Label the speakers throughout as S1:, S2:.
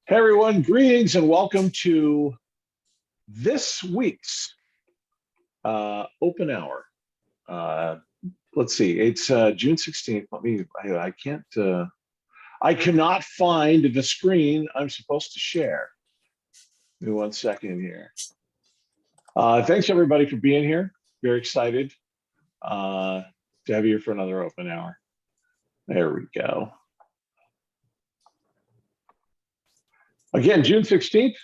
S1: Hey everyone, greetings and welcome to this week's open hour. Uh, let's see, it's June 16th. I can't, I cannot find the screen I'm supposed to share. Give me one second here. Thanks everybody for being here. Very excited uh, to have you here for another open hour. There we go. Again, June 16th,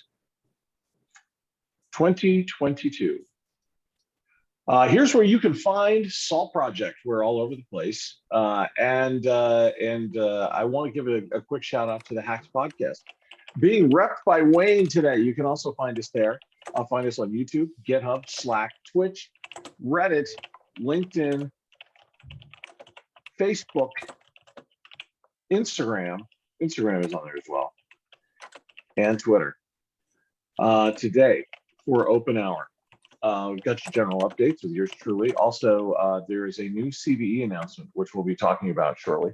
S1: 2022. Here's where you can find Salt Project. We're all over the place, and I want to give a quick shout out to the Hacks podcast, being repped by Wayne today. You can also find us there. Find us on YouTube, GitHub, Slack, Twitch, Reddit, LinkedIn, Facebook, Instagram. Instagram is on there as well, and Twitter. Today for open hour. We've got your general updates with yours truly. Also, there is a new CVE announcement, which we'll be talking about shortly.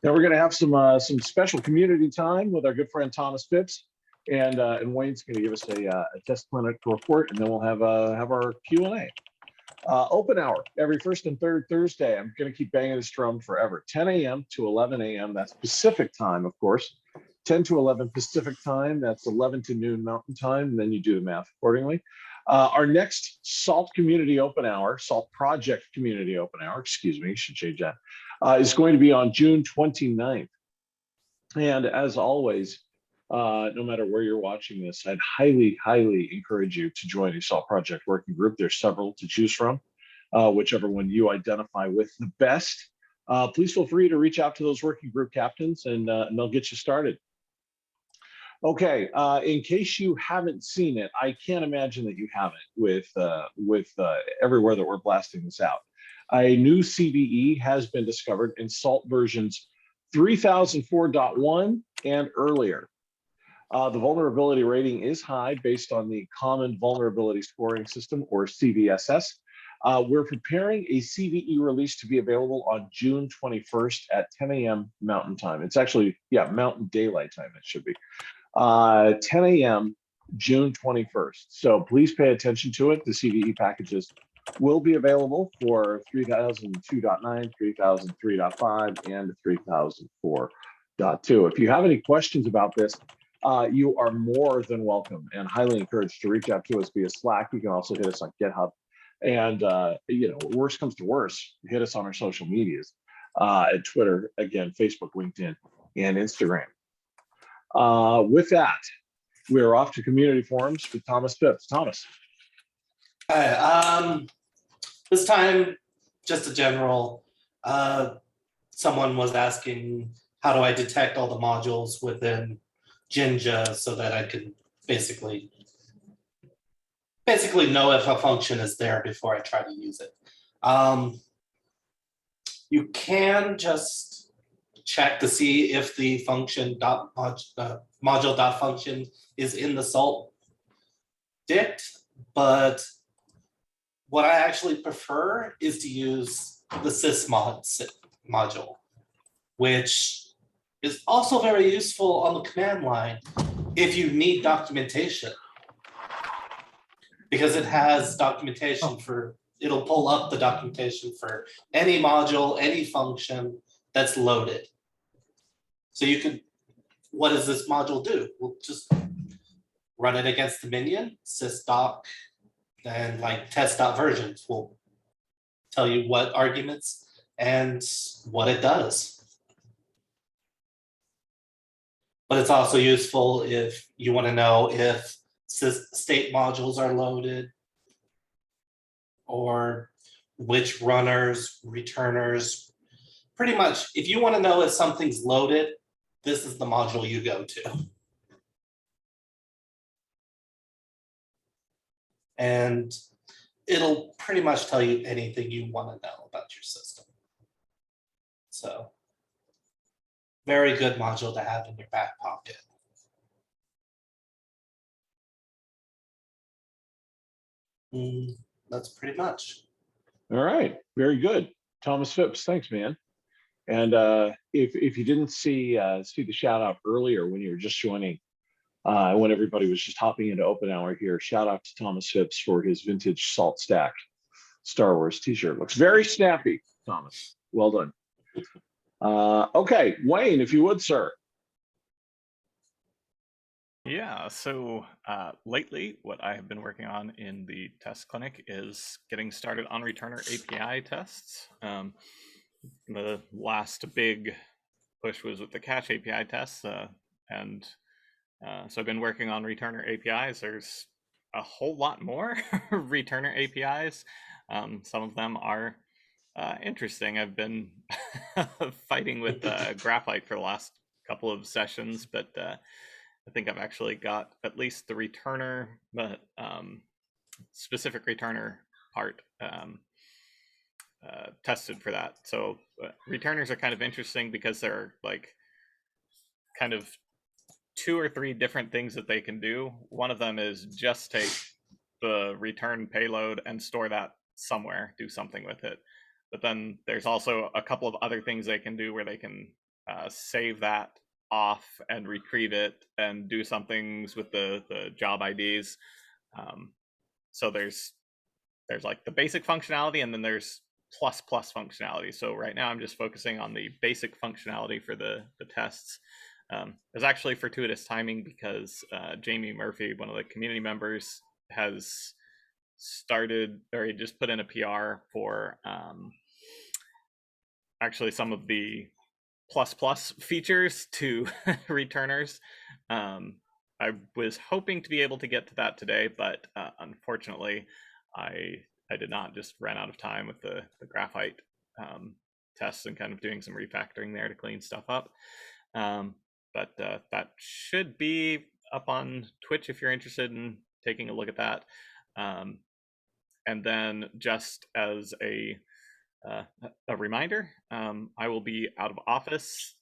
S1: Then we're going to have some special community time with our good friend Thomas Phipps, and Wayne's going to give us a test clinic report, and then we'll have our Q&A. Open hour every first and third Thursday. I'm going to keep banging this drum forever. 10 a.m. to 11 a.m. That's Pacific time, of course. 10 to 11 Pacific time. That's 11 to noon Mountain time. And then you do the math accordingly. Our next SALT Community Open Hour, SALT Project Community Open Hour, excuse me, should change that, is going to be on June 29th. And as always, no matter where you're watching this, I'd highly, highly encourage you to join a SALT Project working group. There's several to choose from, whichever one you identify with the best. Please feel free to reach out to those working group captains, and they'll get you started. Okay, in case you haven't seen it, I can't imagine that you haven't with everywhere that we're blasting this out. A new CVE has been discovered in SALT versions 3004.1 and earlier. The vulnerability rating is high based on the Common Vulnerability Scoring System, or CVSS. We're preparing a CVE release to be available on June 21st at 10 a.m. Mountain Time. It's actually, Mountain Daylight Time, it should be. 10 a.m. June 21st. So please pay attention to it. The CVE packages will be available for 3002.9, 3003.5, and 3004.2. If you have any questions about this, you are more than welcome and highly encouraged to reach out to us via Slack. You can also hit us on GitHub. And, worst comes to worst, hit us on our social medias, at Twitter, again, Facebook, LinkedIn, and Instagram. With that, we are off to community forums with Thomas Phipps. Thomas.
S2: Hi, this time, just a general, someone was asking, how do I detect all the modules within Jinja so that I can basically know if a function is there before I try to use it. You can just check to see if the function module.function is in the SALT dict, but what I actually prefer is to use the sysmod module, which is also very useful on the command line if you need documentation, because it has documentation for, it'll pull up the documentation for any module, any function that's loaded. So you could, what does this module do? We'll just run it against the minion, sysdoc, and like test.versions will tell you what arguments and what it does. But it's also useful if you want to know if state modules are loaded, or which runners, returners. Pretty much, if you want to know if something's loaded, this is the module you go to. And it'll pretty much tell you anything you want to know about your system. So, very good module to have in your back pocket. That's pretty much.
S1: All right, very good. Thomas Phipps, thanks, man. And if you didn't see the shout out earlier when you were just joining when everybody was just hopping into open hour here. Shout out to Thomas Phipps for his vintage Salt Stack Star Wars t-shirt. Looks very snappy, Thomas. Well done. Okay, Wayne, if you would, sir.
S3: Yeah, so lately what I have been working on in the test clinic is getting started on returner API tests. The last big push was with the cache API tests, and so I've been working on returner APIs. There's a whole lot more returner APIs. Some of them are interesting. I've been fighting with Graphite for the last couple of sessions, but I think I've actually got at least the returner, but specific returner part tested for that. So returners are kind of interesting because they're like kind of 2 or 3 different things that they can do. One of them is just take the return payload and store that somewhere, do something with it. But then there's also a couple of other things they can do where they can save that off and retrieve it and do some things with the job IDs. So there's like the basic functionality, and then there's plus functionality. So right now I'm just focusing on the basic functionality for the tests. There's actually fortuitous timing because Jamie Murphy, one of the community members, has started, or he just put in a PR for actually some of the plus features to returners. I was hoping to be able to get to that today, but unfortunately I did not. Just ran out of time with the Graphite tests and kind of doing some refactoring there to clean stuff up. But that should be up on Twitch if you're interested in taking a look at that. And then just as a reminder, I will be out of office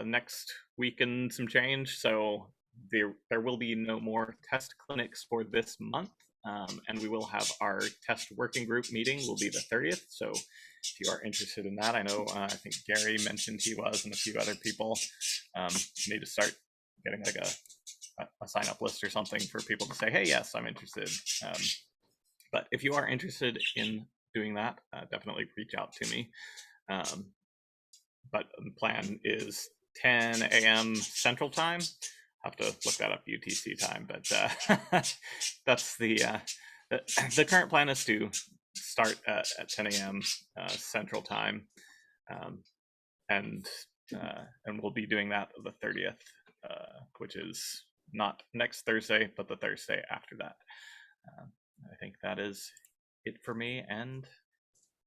S3: next week and some change, so there will be no more test clinics for this month, and we will have our test working group meeting will be the 30th. So if you are interested in that, I know I think Gary mentioned he was, and a few other people. Need to start getting like a sign up list or something for people to say, hey, yes, I'm interested. But if you are interested in doing that, definitely reach out to me. But the plan is 10 a.m. Central Time. Have to look that up UTC time, but that's the current plan is to start at 10 a.m. Central Time, and we'll be doing that the 30th, which is not next Thursday, but the Thursday after that. I think that is it for me and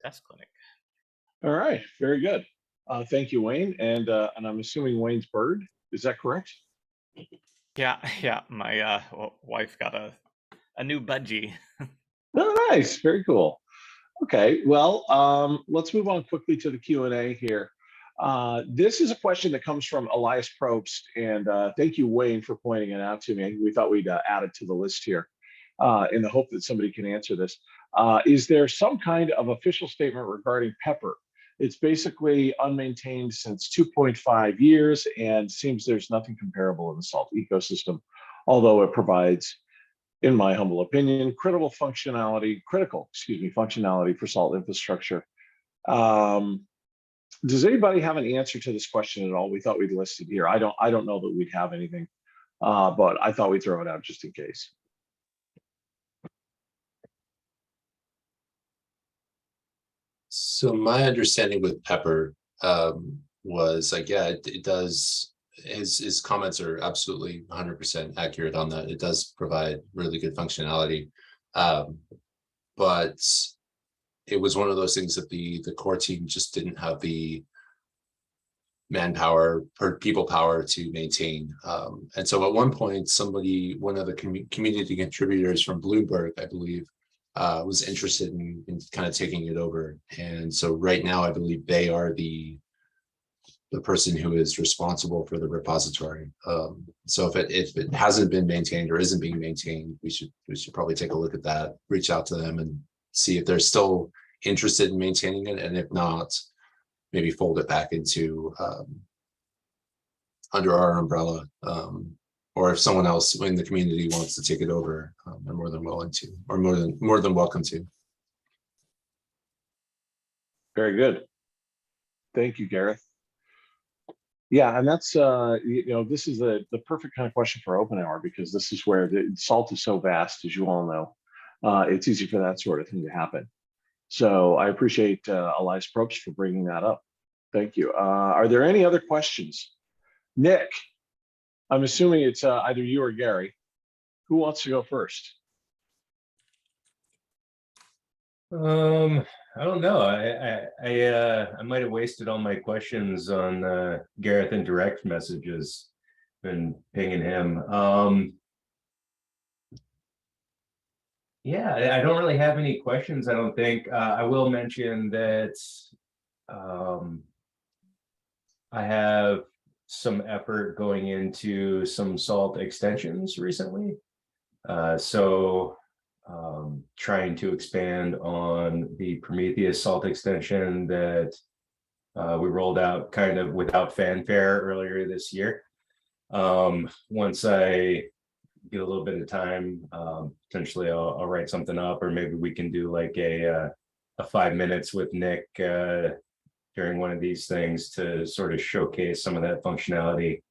S3: test clinic.
S1: All right, very good. Thank you, Wayne. And I'm assuming Wayne's bird. Is that correct?
S3: Yeah. My wife got a new budgie.
S1: Oh, nice. Very cool. Okay, well, let's move on quickly to the Q&A here. This is a question that comes from Elias Probst, and thank you, Wayne, for pointing it out to me. We thought we'd add it to the list here in the hope that somebody can answer this. Is there some kind of official statement regarding Pepper? It's basically unmaintained since 2.5 years and seems there's nothing comparable in the Salt ecosystem, although it provides, in my humble opinion, critical functionality for Salt infrastructure. Does anybody have an answer to this question at all? We thought we'd listed here. I don't know that we'd have anything, but I thought we'd throw it out just in case.
S4: So my understanding with Pepper was like, yeah, it does. His comments are absolutely 100% accurate on that. It does provide really good functionality, but it was one of those things that the core team just didn't have the manpower or people power to maintain. And so at one point, one of the community contributors from Bloomberg, I believe, was interested in kind of taking it over. And so right now, I believe they are the person who is responsible for the repository. So if it hasn't been maintained or isn't being maintained, we should probably take a look at that, reach out to them and see if they're still interested in maintaining it. And if not, maybe fold it back into under our umbrella. or if someone else in the community wants to take it over, they're more than willing to, or more than welcome to.
S1: Very good. Thank you, Gareth. Yeah, and that's this is the perfect kind of question for open hour, because this is where the SALT is so vast, as you all know. It's easy for that sort of thing to happen. So I appreciate Elias Probst for bringing that up. Thank you. Are there any other questions? Nick, I'm assuming it's either you or Gary. Who wants to go first?
S5: I don't know. I might have wasted all my questions on Gareth in direct messages. Been pinging him. Yeah, I don't really have any questions, I don't think. I will mention that I have some effort going into some SALT extensions recently. Trying to expand on the Prometheus SALT extension that we rolled out kind of without fanfare earlier this year. Once I get a little bit of time, potentially I'll write something up, or maybe we can do like a 5 minutes with Nick during one of these things to sort of showcase some of that functionality.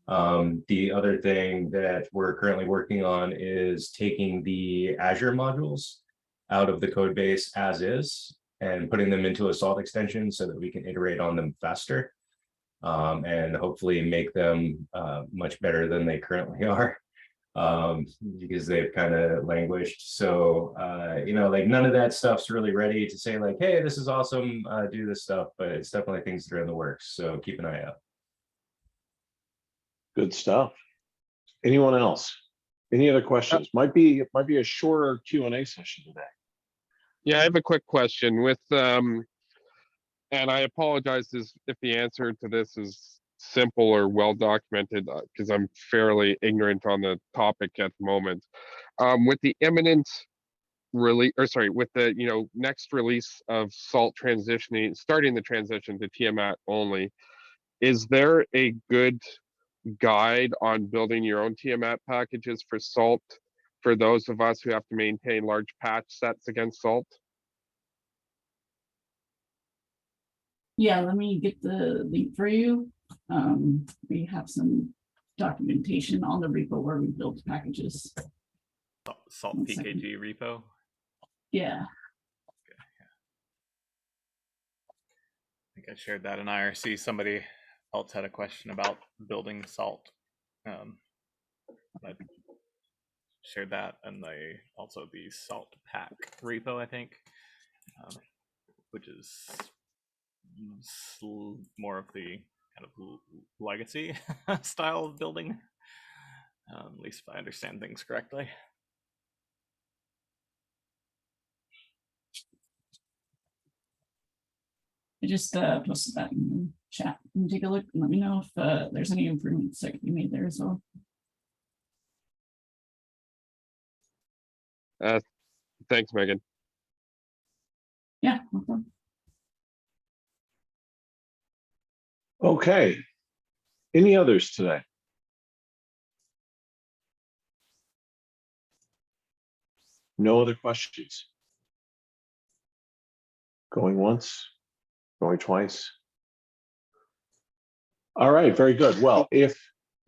S5: The other thing that we're currently working on is taking the Azure modules out of the code base as is and putting them into a SALT extension so that we can iterate on them faster, and hopefully make them much better than they currently are, because they've kind of languished. So, like none of that stuff's really ready to say like, hey, this is awesome, do this stuff, but it's definitely things that are in the works. So keep an eye out.
S1: Good stuff. Anyone else? Any other questions? Might be a shorter Q&A session today.
S6: Yeah, I have a quick question with and I apologize if the answer to this is simple or well documented, because I'm fairly ignorant on the topic at the moment. With the imminent release, or sorry, with the next release of SALT transitioning, starting the transition to Tiamat only, is there a good guide on building your own Tiamat packages for SALT for those of us who have to maintain large patch sets against SALT?
S7: Yeah, let me get the link for you. We have some documentation on the repo where we build packages.
S3: SALT
S7: 1
S3: PKG
S7: second.
S3: repo.
S7: Yeah.
S3: I think I shared that in IRC. Somebody else had a question about building SALT. I shared that, and also the SALT pack repo, I think, which is more of the kind of legacy style of building, at least if I understand things correctly.
S7: I just posted that in the chat. You can take a look and let me know if there's any improvements that can be made there as well.
S6: Thanks, Megan.
S7: Yeah, no problem.
S1: Okay. Any others today? No other questions? Going once, going twice. All right, very good. Well, if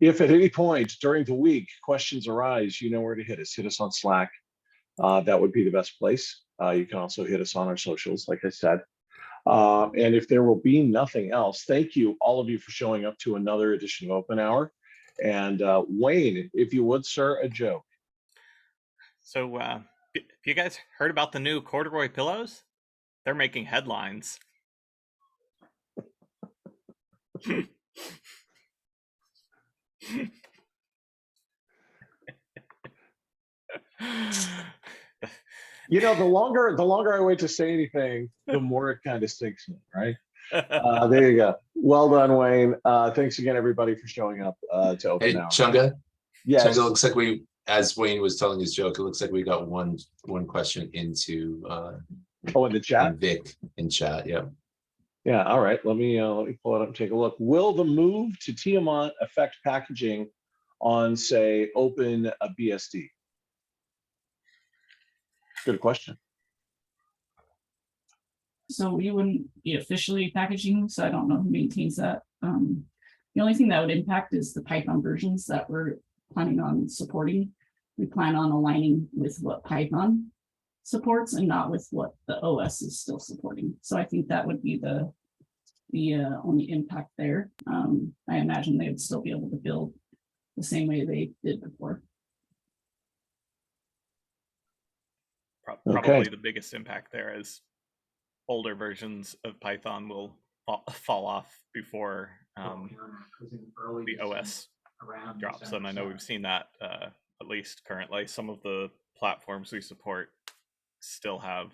S1: at any point during the week questions arise, you know where to hit us. Hit us on Slack. That would be the best place. You can also hit us on our socials, like I said. And if there will be nothing else, thank you, all of you, for showing up to another edition of Open Hour. And Wayne, if you would, sir, a joke.
S3: So, have you guys heard about the new corduroy pillows? They're making headlines.
S1: The longer I wait to say anything, the more it kind of sinks in, right? There you go. Well done, Wayne. Thanks again, everybody, for showing up to Open
S4: Hey,
S1: Hour.
S4: Chunga.
S1: Yes.
S4: Chunga, looks like as Wayne was telling his joke, it looks like we got one question into
S1: In the chat?
S4: Vic in chat. Yeah.
S1: Yeah. All right. Let me pull it up and take a look. Will the move to Tiamat affect packaging on, say, open a BSD? Good question.
S7: So we wouldn't be officially packaging, so I don't know who maintains that. The only thing that would impact is the Python versions that we're planning on supporting. We plan on aligning with what Python supports and not with what the OS is still supporting. So I think that would be the only impact there. I imagine they would still be able to build the same way they did before.
S3: Probably the biggest impact there is older versions of Python will fall off before the OS drops them. I know we've seen that at least currently. Some of the platforms we support still have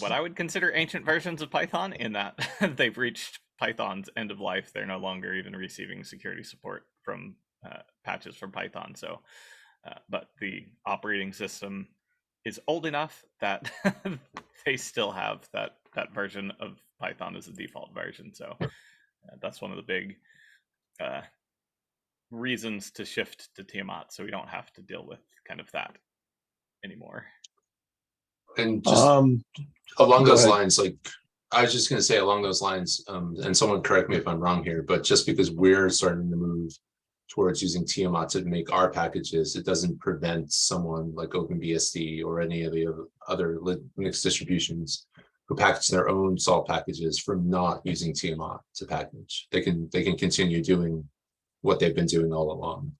S3: what I would consider ancient versions of Python, in that they've reached Python's end of life. They're no longer even receiving security support from patches from Python. So, but the operating system is old enough that they still have that version of Python as a default version. So that's one of the big reasons to shift to Tiamat, so we don't have to deal with kind of that anymore.
S4: And just along those lines, like I was just going to say along those lines, and someone correct me if I'm wrong here, but just because we're starting to move towards using Tiamat to make our packages, it doesn't prevent someone like OpenBSD or any of the other Linux distributions who package their own salt packages from not using Tiamat to package. They can continue doing what they've been doing all along.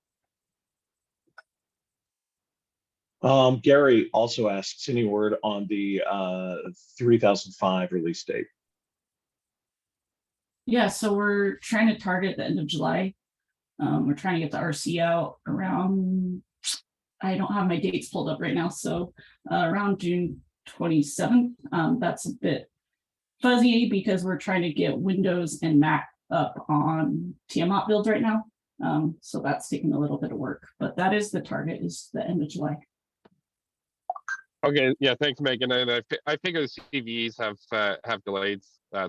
S1: Gary also asks, any word on the 3005 release date?
S7: Yeah, so we're trying to target the end of July. We're trying to get the RC out around, I don't have my dates pulled up right now, so around June 27th. That's a bit fuzzy because we're trying to get Windows and Mac up on Tiamat builds right now. So that's taking a little bit of work, but that is the target, is the end of July.
S6: Okay, yeah, thanks, Megan. And I figure the CVEs have delayed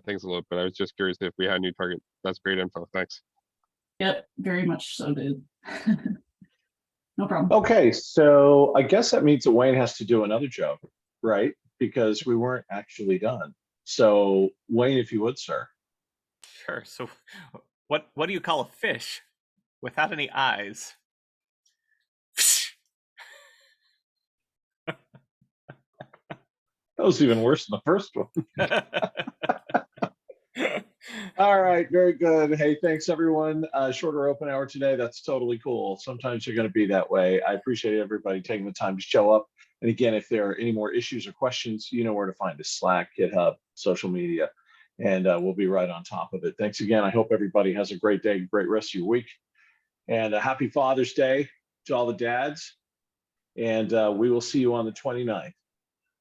S6: things a little bit. I was just curious if we had a new target. That's great info. Thanks.
S7: Yep, very much so, dude. No problem.
S1: Okay, so I guess that means that Wayne has to do another joke, right? Because we weren't actually done. So Wayne, if you would, sir.
S3: Sure. So what do you call a fish without any eyes?
S1: That was even worse than the first one. All right, very good. Hey, thanks everyone. Shorter open hour today. That's totally cool. Sometimes you're going to be that way. I appreciate everybody taking the time to show up. And again, if there are any more issues or questions, you know where to find us: Slack, GitHub, social media, and we'll be right on top of it. Thanks again. I hope everybody has a great day, great rest of your week, and a happy Father's Day to all the dads. And we will see you on the 29th.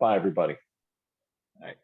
S1: Bye, everybody.
S3: All right.